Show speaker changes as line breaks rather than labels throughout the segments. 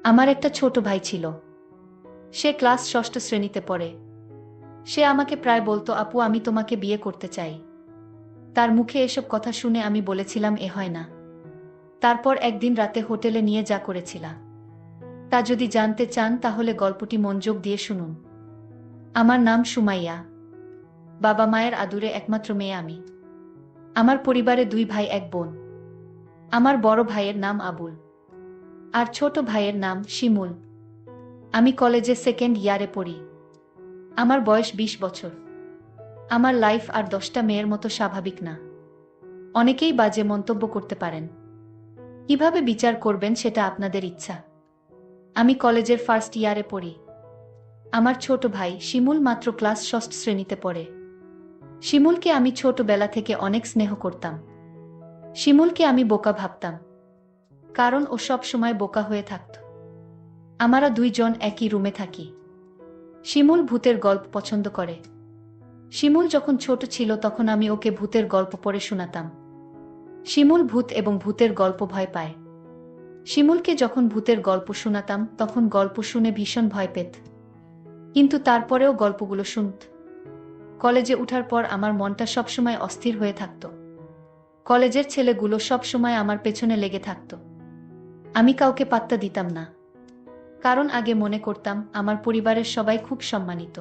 আমার একটা ছোট ভাই ছিল। সে ক্লাস ষষ্ঠ শ্রেণীতে পড়ে। সে আমাকে প্রায় বলতো, আপু আমি তোমাকে বিয়ে করতে চাই। তার মুখে এসব কথা শুনে আমি বলেছিলাম এ হয় না। তারপর একদিন রাতে হোটেলে নিয়ে যা করেছিলাম তা যদি জানতে চান তাহলে গল্পটি মনোযোগ দিয়ে শুনুন। আমার নাম সুমাইয়া। বাবা মায়ের আদুরে একমাত্র মেয়ে আমি। আমার পরিবারে 2 ভাই 1 বোন। আমার বড় ভাইয়ের নাম আবুল আর ছোট ভাইয়ের নাম শিমুল। আমি কলেজে সেকেন্ড ইয়ারে পড়ি। আমার বয়স 20 বছর। আমার লাইফ আর 10টা মেয়ের মতো স্বাভাবিক না। অনেকেই বাজে মন্তব্য করতে পারেন। কিভাবে বিচার করবেন সেটা আপনাদের ইচ্ছা। আমি কলেজের ফার্স্ট ইয়ারে পড়ি। আমার ছোট ভাই শিমুল মাত্র ক্লাস ষষ্ঠ শ্রেণীতে পড়ে। শিমুলকে আমি ছোটবেলা থেকে অনেক স্নেহ করতাম। শিমুলকে আমি বোকা ভাবতাম, কারণ ও সব সময় বোকা হয়ে থাকত। আমরা 2 জন একই রুমে থাকি। শিমুল ভূতের গল্প পছন্দ করে। শিমুল যখন ছোট ছিল তখন আমি ওকে ভূতের গল্প পড়ে শোনাতাম। শিমুল ভূত এবং ভূতের গল্প ভয় পায়। শিমুলকে যখন ভূতের গল্প শোনাতাম তখন গল্প শুনে ভীষণ ভয় পেত, কিন্তু তারপরেও গল্পগুলো শুনত। কলেজে ওঠার পর আমার মনটা সবসময় অস্থির হয়ে থাকত। কলেজের ছেলেগুলো সবসময় আমার পেছনে লেগে থাকত। আমি কাউকে পাত্তা দিতাম না, কারণ আগে মনে করতাম আমার পরিবারের সবাই খুব সম্মানিত।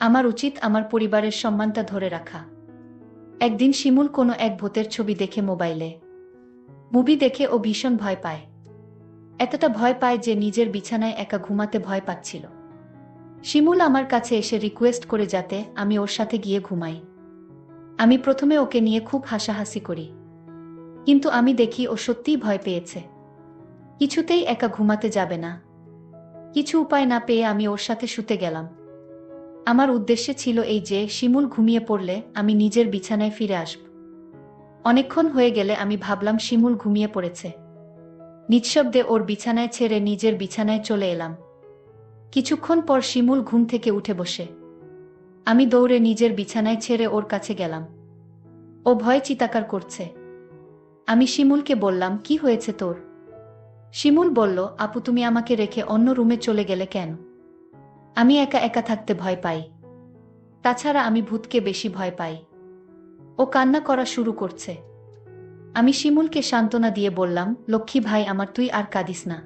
আমার উচিত আমার পরিবারের সম্মানটা ধরে রাখা। একদিন শিমুল কোনো এক ভূতের ছবি দেখে মোবাইলে। মুভি দেখে ও ভীষণ ভয় পায়। এতটা ভয় পায় যে নিজের বিছানায় একা ঘুমাতে ভয় পাচ্ছিল। শিমুল আমার কাছে এসে রিকোয়েস্ট করে যাতে আমি ওর সাথে গিয়ে ঘুমাই। আমি প্রথমে ওকে নিয়ে খুব হাসাহাসি করি, কিন্তু আমি দেখি ও সত্যিই ভয় পেয়েছে। কিছুতেই একা ঘুমাতে যাবে না। কিছু উপায় না পেয়ে আমি ওর সাথে শুতে গেলাম। আমার উদ্দেশ্য ছিল এই যে শিমুল ঘুমিয়ে পড়লে আমি নিজের বিছানায় ফিরে আসব। অনেকক্ষণ হয়ে গেলে আমি ভাবলাম শিমুল ঘুমিয়ে পড়েছে। নিঃশব্দে ওর বিছানায় ছেড়ে নিজের বিছানায় চলে এলাম। কিছুক্ষণ পর শিমুল ঘুম থেকে উঠে বসে। আমি দৌড়ে নিজের বিছানায় ছেড়ে ওর কাছে গেলাম। ও ভয়ে চিৎকার করছে। আমি শিমুলকে বললাম, কি হয়েছে তোর? শিমুল বলল, আপু তুমি আমাকে রেখে অন্য রুমে চলে গেলে কেন? আমি একা একা থাকতে ভয় পাই। তাছাড়া আমি ভূতকে বেশি ভয় পাই। ও কান্না করা শুরু করছে। আমি শিমুলকে সান্ত্বনা দিয়ে বললাম, লক্ষ্মী ভাই আমার, তুই আর কাঁদিস না।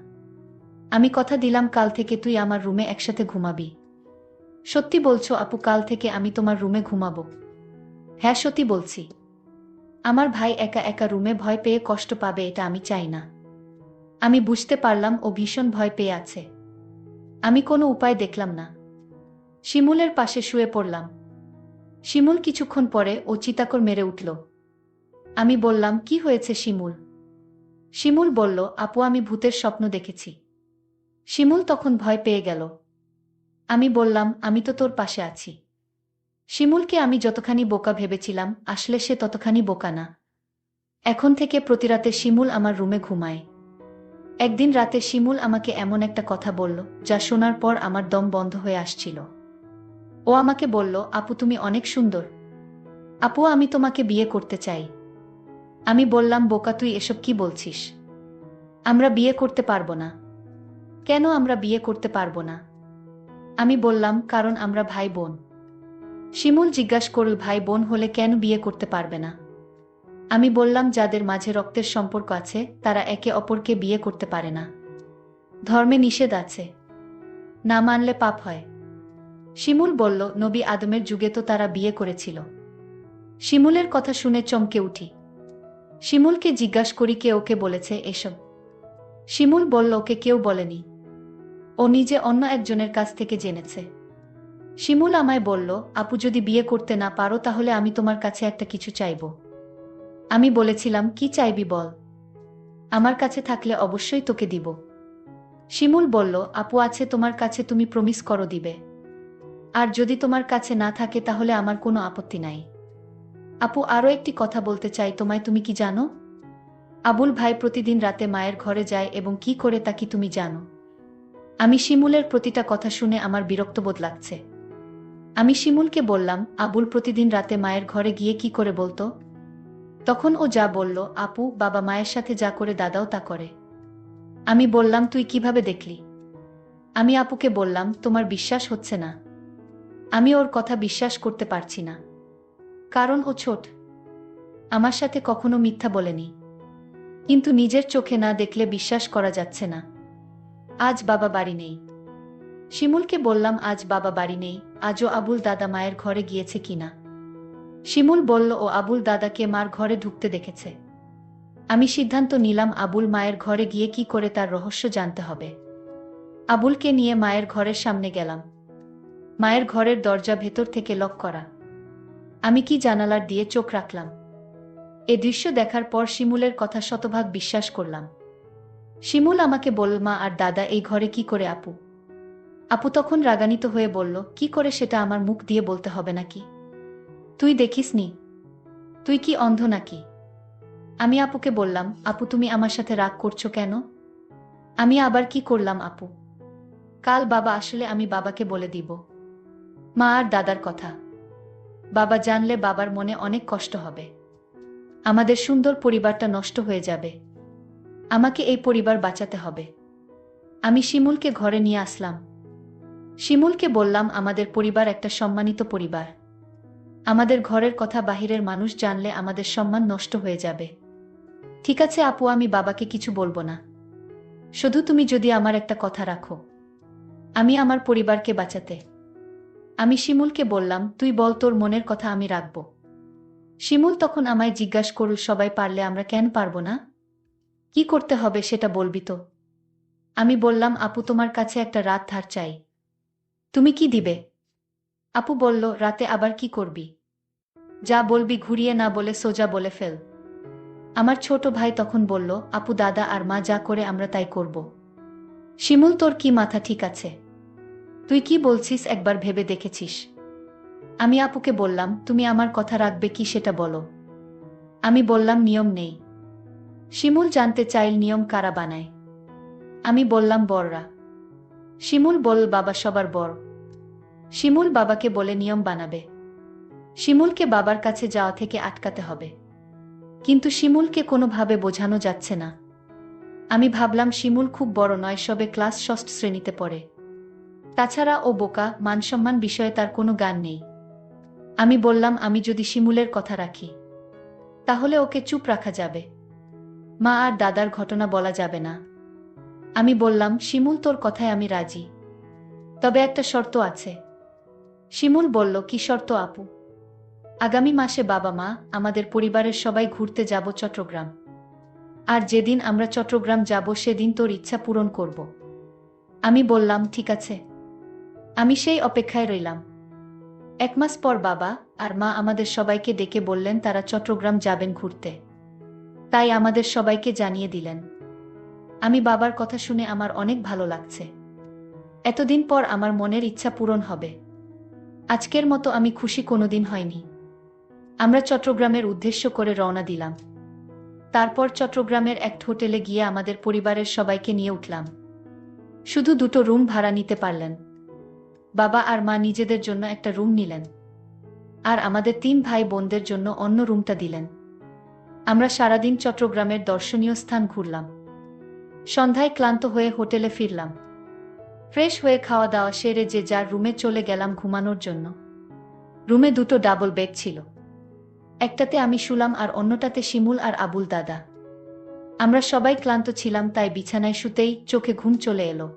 আমি কথা দিলাম কাল থেকে তুই আমার রুমে একসাথে ঘুমাবি। সত্যি বলছো আপু? কাল থেকে আমি তোমার রুমে ঘুমাবো? হ্যাঁ সত্যি বলছি। আমার ভাই একা একা রুমে ভয় পেয়ে কষ্ট পাবে, এটা আমি চাই না। আমি বুঝতে পারলাম ও ভীষণ ভয় পেয়ে আছে। আমি কোনো উপায় দেখলাম না। শিমুলের পাশে শুয়ে পড়লাম। শিমুল কিছুক্ষণ পরে ও চিৎকার মেরে উঠল। আমি বললাম, কি হয়েছে শিমুল? শিমুল বলল, আপু আমি ভূতের স্বপ্ন দেখেছি। শিমুল তখন ভয় পেয়ে গেল। আমি বললাম, আমি তো তোর পাশে আছি। শিমুলকে আমি যতখানি বোকা ভেবেছিলাম আসলে সে ততখানি বোকা না। এখন থেকে প্রতি রাতে শিমুল আমার রুমে ঘুমায়। একদিন রাতে শিমুল আমাকে এমন একটা কথা বলল যা শোনার পর আমার দম বন্ধ হয়ে আসছিল। ও আমাকে বলল, আপু তুমি অনেক সুন্দর। আপু আমি তোমাকে বিয়ে করতে চাই। আমি বললাম, বোকা তুই এসব কি বলছিস? আমরা বিয়ে করতে পারবো না। কেন আমরা বিয়ে করতে পারবো না? আমি বললাম, কারণ আমরা ভাই বোন। শিমুল জিজ্ঞাসা করল, ভাই বোন হলে কেন বিয়ে করতে পারবে না? আমি বললাম, যাদের মাঝে রক্তের সম্পর্ক আছে তারা একে অপরকে বিয়ে করতে পারে না। ধর্মে নিষেধ আছে, না মানলে পাপ হয়। শিমুল বলল, নবী আদমের যুগে তো তারা বিয়ে করেছিল। শিমুলের কথা শুনে চমকে উঠি। শিমুলকে জিজ্ঞাসা করি, কে ওকে বলেছে এসব? শিমুল বলল, ওকে কেউ বলেনি, ও নিজে অন্য একজনের কাছ থেকে জেনেছে। শিমুল আমায় বলল, আপু যদি বিয়ে করতে না পারো তাহলে আমি তোমার কাছে একটা কিছু চাইব। আমি বলেছিলাম, কি চাইবি বল, আমার কাছে থাকলে অবশ্যই তোকে দিব। শিমুল বলল, আপু আছে তোমার কাছে, তুমি প্রমিস করো দিবে। আর যদি তোমার কাছে না থাকে তাহলে আমার কোনো আপত্তি নাই। আপু আরও একটি কথা বলতে চাই তোমায়, তুমি কি জানো আবুল ভাই প্রতিদিন রাতে মায়ের ঘরে যায় এবং কি করে তা কি তুমি জানো? আমি শিমুলের প্রতিটা কথা শুনে আমার বিরক্তবোধ লাগছে। আমি শিমুলকে বললাম, আবুল প্রতিদিন রাতে মায়ের ঘরে গিয়ে কি করে বলতো? তখন ও যা বলল, আপু বাবা মায়ের সাথে যা করে দাদাও তা করে। আমি বললাম, তুই কিভাবে দেখলি? আমি আপুকে বললাম, তোমার বিশ্বাস হচ্ছে না। আমি ওর কথা বিশ্বাস করতে পারছি না, কারণ ও ছোট। আমার সাথে কখনো মিথ্যা বলেনি, কিন্তু নিজের চোখে না দেখলে বিশ্বাস করা যাচ্ছে না। আজ বাবা বাড়ি নেই। শিমুলকে বললাম, আজ বাবা বাড়ি নেই, আজও আবুল দাদা মায়ের ঘরে গিয়েছে কিনা। শিমুল বলল, ও আবুল দাদাকে মার ঘরে ঢুকতে দেখেছে। আমি সিদ্ধান্ত নিলাম আবুল মায়ের ঘরে গিয়ে কি করে তার রহস্য জানতে হবে। আবুলকে নিয়ে মায়ের ঘরের সামনে গেলাম। মায়ের ঘরের দরজা ভেতর থেকে লক করা। আমি কি জানালার দিয়ে চোখ রাখলাম। এ দৃশ্য দেখার পর শিমুলের কথা শতভাগ বিশ্বাস করলাম। শিমুল আমাকে বলল, মা আর দাদা এই ঘরে কি করে? আপু আপু তখন রাগান্বিত হয়ে বলল, কি করে সেটা আমার মুখ দিয়ে বলতে হবে নাকি? তুই দেখিসনি? তুই কি অন্ধ নাকি? আমি আপুকে বললাম, আপু তুমি আমার সাথে রাগ করছো কেন? আমি আবার কি করলাম আপু? কাল বাবা আসলে আমি বাবাকে বলে দিব মা আর দাদার কথা। বাবা জানলে বাবার মনে অনেক কষ্ট হবে। আমাদের সুন্দর পরিবারটা নষ্ট হয়ে যাবে। আমাকে এই পরিবার বাঁচাতে হবে। আমি শিমুলকে ঘরে নিয়ে আসলাম। শিমুলকে বললাম, আমাদের পরিবার একটা সম্মানিত পরিবার। আমাদের ঘরের কথা বাহিরের মানুষ জানলে আমাদের সম্মান নষ্ট হয়ে যাবে। ঠিক আছে আপু, আমি বাবাকে কিছু বলবো না। শুধু তুমি যদি আমার একটা কথা রাখো, আমি আমার পরিবারকে বাঁচাতে। আমি শিমুলকে বললাম, তুই বল তোর মনের কথা, আমি রাখব। শিমুল তখন আমায় জিজ্ঞাসা করল, সবাই পারলে আমরা কেন পারবো না? কি করতে হবে সেটা বলবি তো? আমি বললাম, আপু তোমার কাছে একটা রাত ধার চাই। তুমি কি দিবে? আপু বলল, রাতে আবার কি করবি? যা বলবি ঘুরিয়ে না বলে সোজা বলে ফেল। আমার ছোট ভাই তখন বলল, আপু দাদা আর মা যা করে আমরা তাই করব। শিমুল, তোর কি মাথা ঠিক আছে? তুই কি বলছিস একবার ভেবে দেখেছিস? আমি আপুকে বললাম, তুমি আমার কথা রাখবে কি সেটা বলো। আমি বললাম, নিয়ম নেই। শিমুল জানতে চাইল, নিয়ম কারা বানায়? আমি বললাম, বড়রা। শিমুল বলল, বাবা সবার বড়। শিমুল বাবাকে বলে নিয়ম বানাবে। শিমুলকে বাবার কাছে যাওয়া থেকে আটকাতে হবে। কিন্তু শিমুলকে কোনোভাবে বোঝানো যাচ্ছে না। আমি ভাবলাম, শিমুল খুব বড় নয়, সবে ক্লাস 6 শ্রেণীতে পড়ে। তাছাড়া ও বোকা, মানসম্মান বিষয়ে তার কোনো জ্ঞান নেই। আমি বললাম, আমি যদি শিমুলের কথা রাখি, তাহলে ওকে চুপ রাখা যাবে। মা আর দাদার ঘটনা বলা যাবে না। আমি বললাম, শিমুল তোর কথায় আমি রাজি, তবে একটা শর্ত আছে। শিমুল বলল, কি শর্ত আপু? আগামী মাসে বাবা মা আমাদের পরিবারের সবাই ঘুরতে যাব চট্টগ্রাম। আর যেদিন আমরা চট্টগ্রাম যাব সেদিন তোর ইচ্ছা পূরণ করব। আমি বললাম, ঠিক আছে। আমি সেই অপেক্ষায় রইলাম। 1 মাস পর বাবা আর মা আমাদের সবাইকে ডেকে বললেন তারা চট্টগ্রাম যাবেন ঘুরতে। তাই আমাদের সবাইকে জানিয়ে দিলেন। আমি বাবার কথা শুনে আমার অনেক ভালো লাগছে। এতদিন পর আমার মনের ইচ্ছা পূরণ হবে। আজকের মতো আমি খুশি কোনোদিন হয়নি। আমরা চট্টগ্রামের উদ্দেশ্য করে রওনা দিলাম। তারপর চট্টগ্রামের এক হোটেলে গিয়ে আমাদের পরিবারের সবাইকে নিয়ে উঠলাম। শুধু 2টো রুম ভাড়া নিতে পারলেন। বাবা আর মা নিজেদের জন্য একটা রুম নিলেন, আর আমাদের 3 ভাই বোনদের জন্য অন্য রুমটা দিলেন। আমরা সারাদিন চট্টগ্রামের দর্শনীয় স্থান ঘুরলাম। সন্ধ্যায় ক্লান্ত হয়ে হোটেলে ফিরলাম। ফ্রেশ হয়ে খাওয়া দাওয়া সেরে যে যার রুমে চলে গেলাম ঘুমানোর জন্য। রুমে 2টো ডাবল বেড ছিল। একটাতে আমি শুলাম আর অন্যটাতে শিমুল আর আবুল দাদা। আমরা সবাই ক্লান্ত ছিলাম, তাই বিছানায় শুতেই চোখে ঘুম চলে এলো।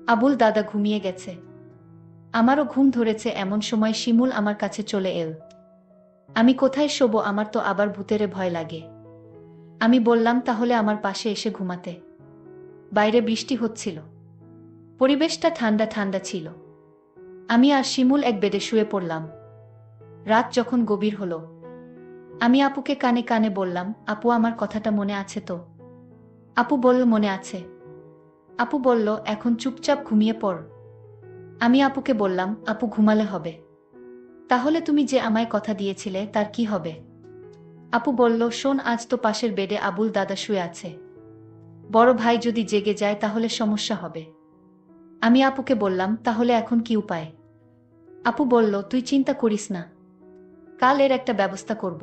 আবুল দাদা ঘুমিয়ে গেছে। আমারও ঘুম ধরেছে, এমন সময় শিমুল আমার কাছে চলে এল। আমি কোথায় শোবো, আমার তো আবার ভূতেরে ভয় লাগে। আমি বললাম, তাহলে আমার পাশে এসে ঘুমাতে। বাইরে বৃষ্টি হচ্ছিল। পরিবেশটা ঠান্ডা ঠান্ডা ছিল। আমি আর শিমুল এক বেডে শুয়ে পড়লাম। রাত যখন গভীর হলো, আমি আপুকে কানে কানে বললাম, আপু আমার কথাটা মনে আছে তো? আপু বলল, মনে আছে। আপু বলল, এখন চুপচাপ ঘুমিয়ে পড়। আমি আপুকে বললাম, আপু ঘুমালে হবে? তাহলে তুমি যে আমায় কথা দিয়েছিলে তার কি হবে? আপু বলল, শোন, আজ তো পাশের বেডে আবুল দাদা শুয়ে আছে। বড় ভাই যদি জেগে যায় তাহলে সমস্যা হবে। আমি আপুকে বললাম, তাহলে এখন কি উপায়? আপু বলল, তুই চিন্তা করিস না, কাল এর একটা ব্যবস্থা করব।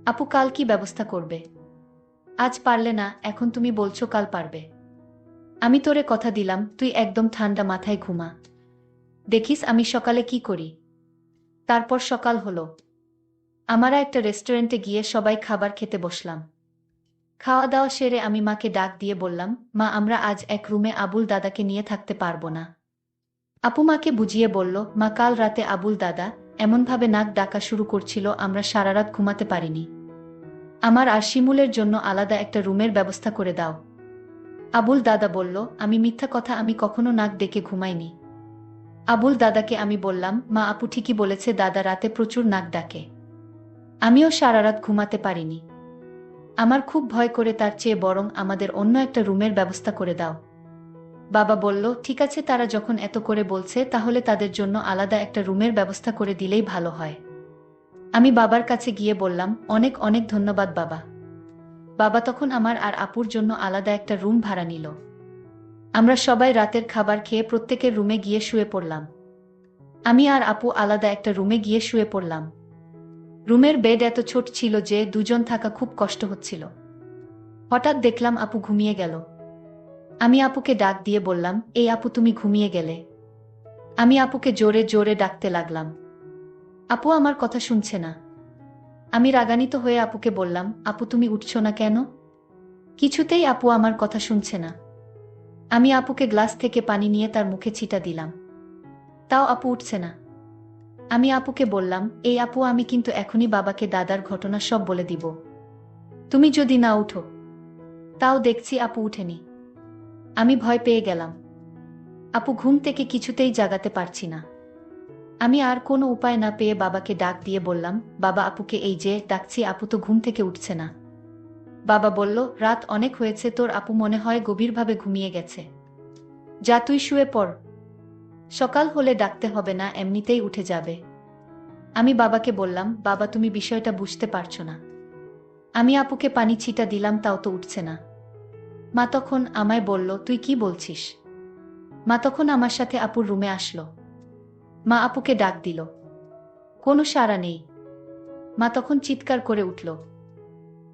আপু, কাল কি ব্যবস্থা করবে? আজ পারলে না, এখন তুমি বলছো কাল পারবে। আমি তোরে কথা দিলাম তুই একদম ঠান্ডা মাথায় ঘুমা। দেখিস আমি সকালে কি করি। তারপর সকাল হলো। আমরা একটা রেস্টুরেন্টে গিয়ে সবাই খাবার খেতে বসলাম। খাওয়া দাওয়া সেরে আমি মাকে ডাক দিয়ে বললাম, মা আমরা আজ এক রুমে আবুল দাদাকে নিয়ে থাকতে পারবো না। আপু মাকে বুঝিয়ে বলল, মা কাল রাতে আবুল দাদা এমনভাবে নাক ডাকা শুরু করছিল আমরা সারা রাত ঘুমাতে পারিনি। আমার আর শিমুলের জন্য আলাদা একটা রুমের ব্যবস্থা করে দাও। আবুল দাদা বলল, আমি মিথ্যা কথা, আমি কখনো নাক ডেকে ঘুমাইনি। আবুল দাদাকে আমি বললাম, মা আপু ঠিকই বলেছে, দাদা রাতে প্রচুর নাক ডাকে। আমিও সারা রাত ঘুমাতে পারিনি। আমার খুব ভয় করে, তার চেয়ে বরং আমাদের অন্য একটা রুমের ব্যবস্থা করে দাও। বাবা বলল, ঠিক আছে, তারা যখন এত করে বলছে তাহলে তাদের জন্য আলাদা একটা রুমের ব্যবস্থা করে দিলেই ভালো হয়। আমি বাবার কাছে গিয়ে বললাম, অনেক অনেক ধন্যবাদ বাবা। বাবা তখন আমার আর আপুর জন্য আলাদা একটা রুম ভাড়া নিল। আমরা সবাই রাতের খাবার খেয়ে প্রত্যেকের রুমে গিয়ে শুয়ে পড়লাম। আমি আর আপু আলাদা একটা রুমে গিয়ে শুয়ে পড়লাম। রুমের বেড এত ছোট ছিল যে দুজন থাকা খুব কষ্ট হচ্ছিল। হঠাৎ দেখলাম আপু ঘুমিয়ে গেল। আমি আপুকে ডাক দিয়ে বললাম, এই আপু তুমি ঘুমিয়ে গেলে। আমি আপুকে জোরে জোরে ডাকতে লাগলাম। আপু আমার কথা শুনছে না। আমি রাগান্বিত হয়ে আপুকে বললাম, আপু তুমি উঠছো না কেন? কিছুতেই আপু আমার কথা শুনছে না। আমি আপুকে গ্লাস থেকে পানি নিয়ে তার মুখে ছিটা দিলাম। তাও আপু উঠছে না। আমি আপুকে বললাম, এই আপু আমি কিন্তু এখনই বাবাকে দাদার ঘটনা সব বলে দিব। তুমি যদি না উঠো। তাও দেখছি আপু উঠেনি। আমি ভয় পেয়ে গেলাম। আপু ঘুম থেকে কিছুতেই জাগাতে পারছি না। আমি আর কোনো উপায় না পেয়ে বাবাকে ডাক দিয়ে বললাম, বাবা আপুকে এই যে ডাকছি, আপু তো ঘুম থেকে উঠছে না। বাবা বলল, রাত অনেক হয়েছে, তোর আপু মনে হয় গভীরভাবে ঘুমিয়ে গেছে। যা তুই শুয়ে পড়। সকাল হলে ডাকতে হবে না, এমনিতেই উঠে যাবে। আমি বাবাকে বললাম, বাবা তুমি বিষয়টা বুঝতে পারছো না। আমি আপুকে পানি ছিটা দিলাম, তাও তো উঠছে না। মা তখন আমায় বলল, তুই কি বলছিস? মা তখন আমার সাথে আপুর রুমে আসলো। মা আপুকে ডাক দিল। কোনো সাড়া নেই। মা তখন চিৎকার করে উঠল।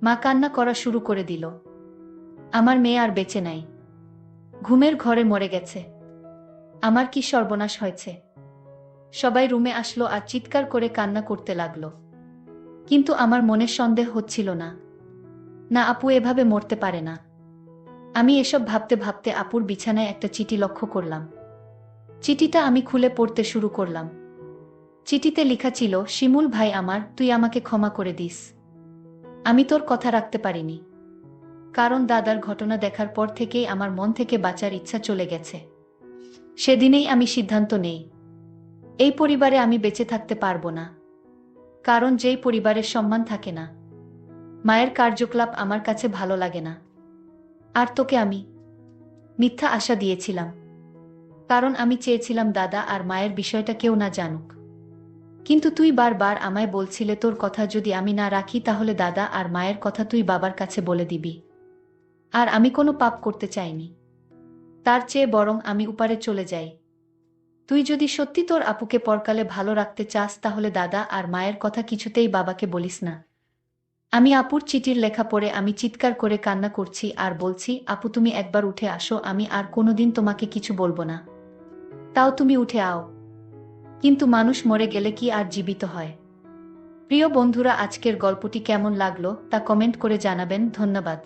মা কান্না করা শুরু করে দিল। আমার মেয়ে আর বেঁচে নাই। ঘুমের ঘরে মরে গেছে। আমার কি সর্বনাশ হয়েছে। সবাই রুমে আসলো আর চিৎকার করে কান্না করতে লাগলো। কিন্তু আমার মনে সন্দেহ হচ্ছিল না। না, আপু এভাবে মরতে পারে না। আমি এসব ভাবতে ভাবতে আপুর বিছানায় একটা চিঠি লক্ষ্য করলাম। চিঠিটা আমি খুলে পড়তে শুরু করলাম। চিঠিতে লেখা ছিল, শিমুল ভাই আমার, তুই আমাকে ক্ষমা করে দিস। আমি তোর কথা রাখতে পারিনি। কারণ দাদার ঘটনা দেখার পর থেকেই আমার মন থেকে বাঁচার ইচ্ছা চলে গেছে। সেদিনেই আমি সিদ্ধান্ত নেই, এই পরিবারে আমি বেঁচে থাকতে পারবো না। কারণ যেই পরিবারের সম্মান থাকে না, মায়ের কার্যকলাপ আমার কাছে ভালো লাগে না। আর তোকে আমি মিথ্যা আশা দিয়েছিলাম। কারণ আমি চেয়েছিলাম দাদা আর মায়ের বিষয়টা কেউ না জানুক। কিন্তু তুই বারবার আমায় বলছিলে, তোর কথা যদি আমি না রাখি তাহলে দাদা আর মায়ের কথা তুই বাবার কাছে বলে দিবি। আর আমি কোনো পাপ করতে চাইনি। তার চেয়ে বরং আমি উপারে চলে যাই। তুই যদি সত্যি তোর আপুকে পরকালে ভালো রাখতে চাস তাহলে দাদা আর মায়ের কথা কিছুতেই বাবাকে বলিস না। আমি আপুর চিঠির লেখা পড়ে আমি চিৎকার করে কান্না করছি আর বলছি, আপু তুমি একবার উঠে আসো, আমি আর কোনোদিন তোমাকে কিছু বলবো না। তাও তুমি উঠে আও। কিন্তু মানুষ মরে গেলে কি আর জীবিত হয়? প্রিয় বন্ধুরা, আজকের গল্পটি কেমন লাগলো তা কমেন্ট করে জানাবেন। ধন্যবাদ।